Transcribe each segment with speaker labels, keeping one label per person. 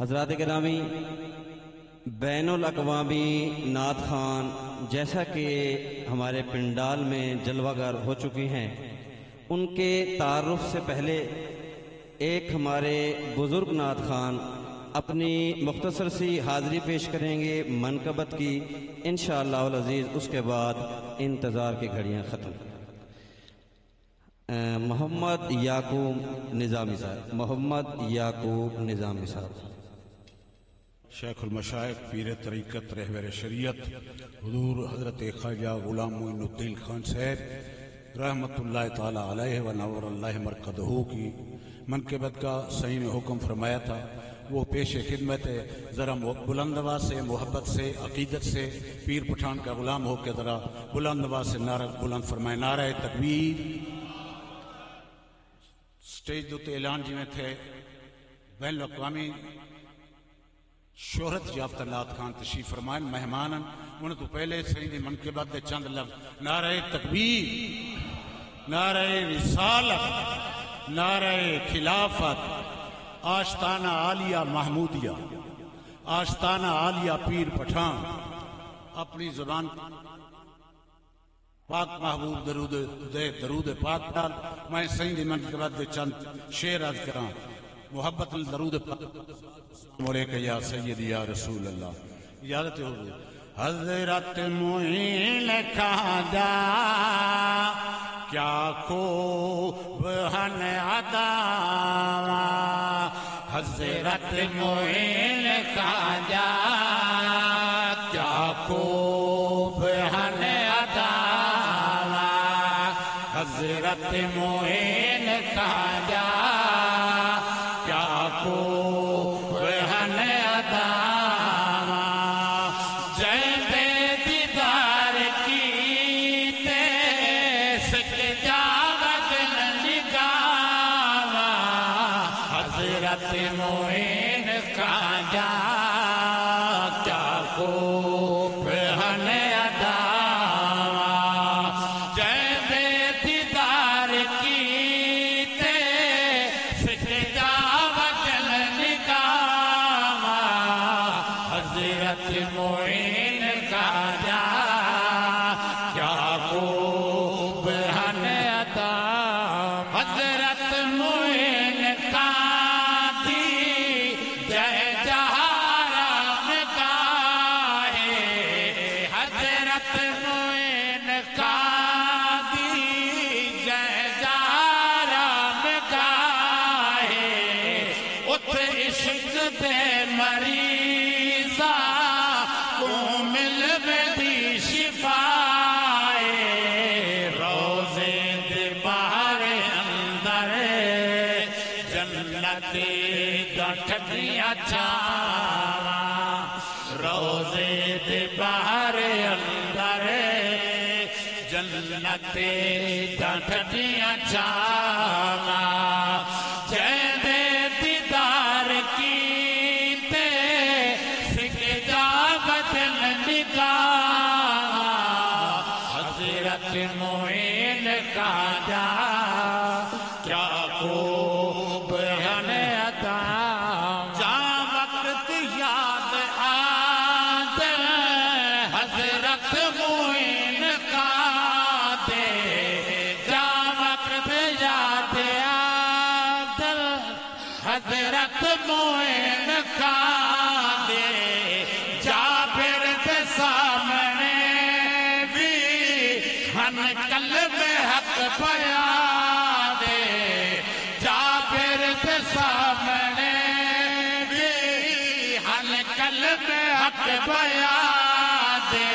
Speaker 1: حضرات گرامی، بین الاقوامی نعت خوان جیسا کہ ہمارے پنڈال میں جلوہ گر ہو چکی ہیں، ان کے تعارف سے پہلے ایک ہمارے بزرگ نعت خوان اپنی مختصر سی حاضری پیش کریں گے منقبت کی انشاءاللہ العزیز. اس کے بعد انتظار کی گھڑیاں ختم. محمد یعقوب نظامی صاحب. محمد یعقوب نظامی صاحب.
Speaker 2: شیخ المشائخ، پیر طریقت، رہبر شریعت حضور حضرت خواجہ غلام معین الدین خان صاحب رحمت اللہ تعالی علیہ و نور اللہ مرقدہ کی منقبت کا صحیح نے حکم فرمایا تھا، وہ پیش خدمت ہے. ذرا بلند آواز سے، محبت سے، عقیدت سے پیر پٹھان کا غلام ہو کے ذرا بلند آواز سے نعرہ بلند فرمائے. نعرہ تکبیر. سٹیج دوتے اعلان جی میں تھے بین الاقوامی شہرت یافتہ نعت خان تشریف فرمائن مہمان انہوں تو پہلے صحیح منقبت دے چند لفظ. نعرہ تکبیر، نعرہ رسالت، نعرہ خلافت، آشتانہ عالیہ محمودیہ، آشتانہ عالیہ پیر پٹھان. اپنی زبان پاک محبوب درود پاک ڈال. میں صحیح منقبت دے چند شعر عرض کراں. محبت درود پاک علیکہ یا سیدی یا رسول اللہ. اجازت ہو گئی. حضرت معین خواجہ کیا خوب ہن ادا، حضرت معین خواجہ کیا خوب ہن ادا، حضرت معین خواجہ کیا خوب ہن ادا. حضرت معین خواجہ کیا خوب ہن ادا، جب دیدار کیتے سجدہ وطن نگاہ. حضرت معین خواجہ کیا خوب ہن ادا. حضرت معین عشق دے مریضہ کو مل دی شفائے، روزے دے باہر اندر جنت ڈٹھیاں چھاواں، روزے دے باہر اندر جنت ڈٹھیاں چھاواں. حضرت معین خواجہ کیا خوب ہن ادا. جا وقت یاد آتے حضرت معین خواجہ، جا وقت یاد آتے حضرت معین خواجہ، جا پھر دے سامنے قلب حق پیا دے، جا پھر تے سامنے بھی ہن قلب حق پیا دے.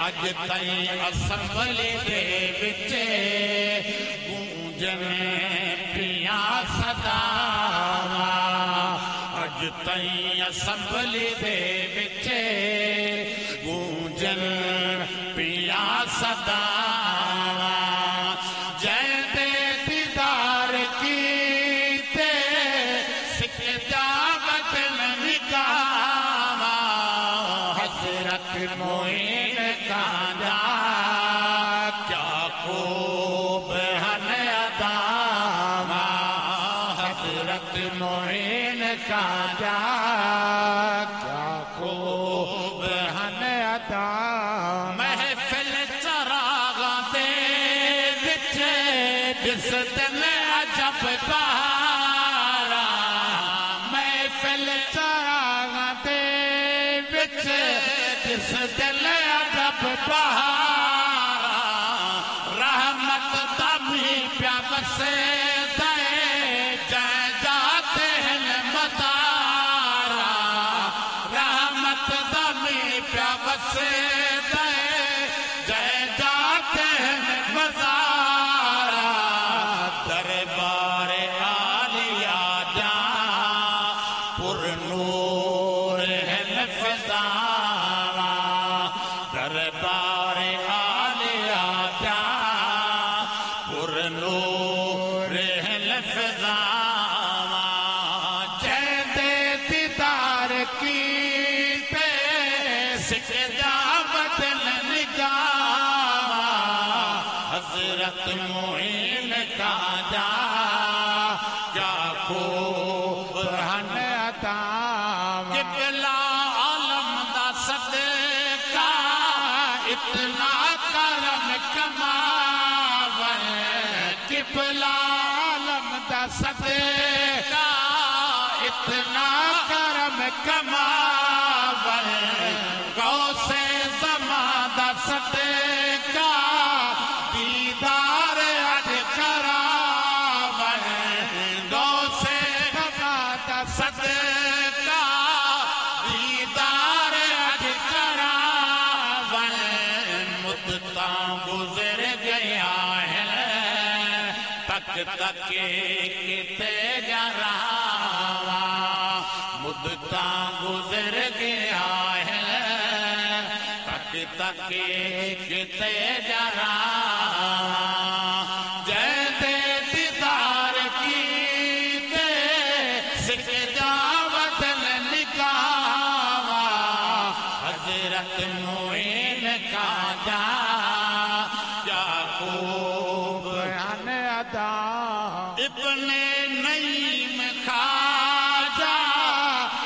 Speaker 2: اج تائیں اسمبلی دے وچے گونجن پیاں صداواں، اج تائیں اسمبلی دے وچے گونجن پیاں صداواں. جے دے دیدار کیتے سجدہ وطن نگاواں. حضرت معین خواجہ کیا خوب ہن ادا، حضرت معین خواجہ
Speaker 3: محفل چراغ دے وچ جس دل ادب بہارا رحمت دا میںہ پیا وسے دے جے جاتے ہیں مزارا رحمت دا میںہ پیا وسے دے جے جاتے ہیں مزارا دربار عالیہ جہاں پر نور ہے فضاواں دربار عالیہ جہاں پر نور ہے فضاواں جے دے دیدار کیتے سجدہ بدل نگاواں حضرت معین کا جا کیا خوب ہن عطاواں قبلہ عالم دا صدقہ اتنا کرم کماون قبلہ عالم دا صدقہ اتنا کرم کماون غوث زمان دا صدقہ دیدار اڈ کراون غوث زمان دا صدقہ دیدار اڈ کراون مدتاں گزر گیا ہے تک تک کتے جا رہا مدتاں گزر گیا ہے تک تک کتے جا رہا جے دے دیدار کیتے سجدہ بدل نگاواں حضرت معین کا جا کیا خوب ہن ادا ابن نعیم خواجہ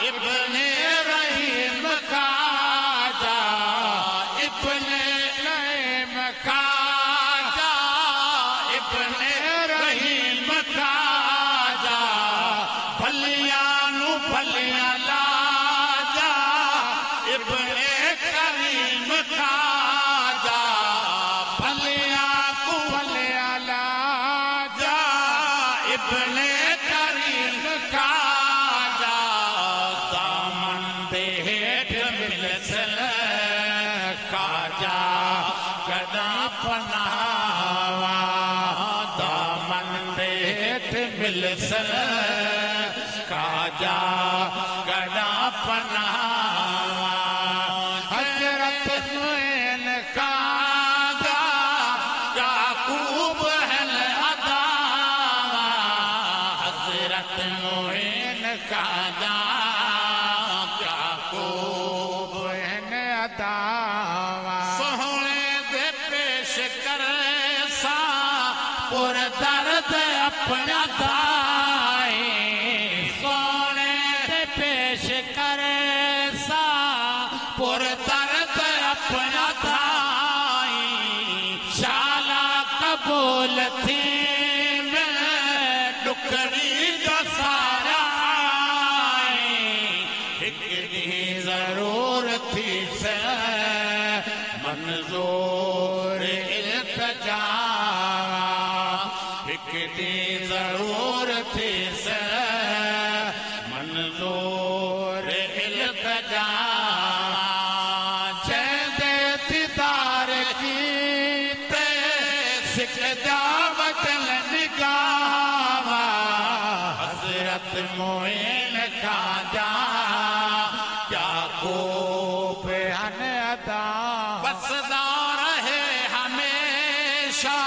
Speaker 3: ابن رحیم خواجہ ابن نعیم خواجہ ابن رحیم خواجہ بھلیاں نو بھلیاں لاجا ابن کریم خواجہ بھلیاں کو بھلیاں لاجا ابن کریم خواجہ دامن دے ہیٹھ ملسل خواجہ قدم پناواں دامن دے ہیٹھ ملسل خواجہ قدم پناواں حضرت معین خواجہ کیا خوب ہے اداواں حضرت معین خواجہ کیا خوب ہے اداواں سونے دے پیش کرے سا پر درد اپنا دائیں سونے دے پیش کرے سا پر درد اپنا دائیں شالا قبول تھی میں ڈکری جو سارا آئیں ایک دی ضرور تھی سے منظور التجا ایک دی ضرور تھی سے منظور التجا جے دے دیدار کیتے سجدہ بدل نگاواں حضرت معین خواجہ کیا خوب ہن ادا بسدا رہے ہمیشہ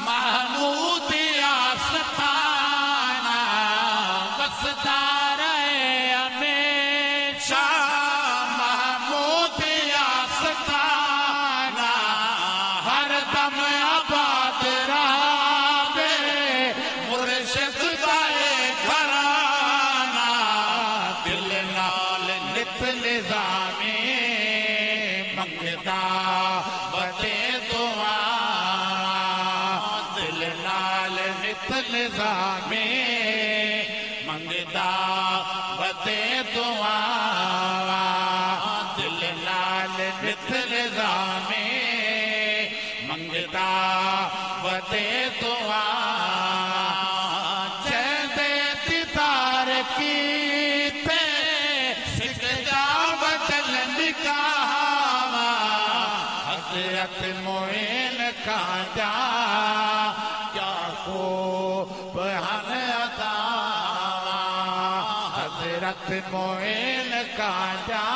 Speaker 3: محمود آستانہ بسدا رہے ہمیشہ محمود آستانہ ہر دم آباد رہے مرشد دائے گھرانہ دل نال نت نظامی منگتا بڑے دعا دل نال نت نظامی منگدا بدے دعا دل نال نتل زامے منگدا بدے دعا چہدے دیدار کیتے سکجا بدل نکاوا حضرت معین کا جا کیا کو بہن عطا حضرت معین کا جا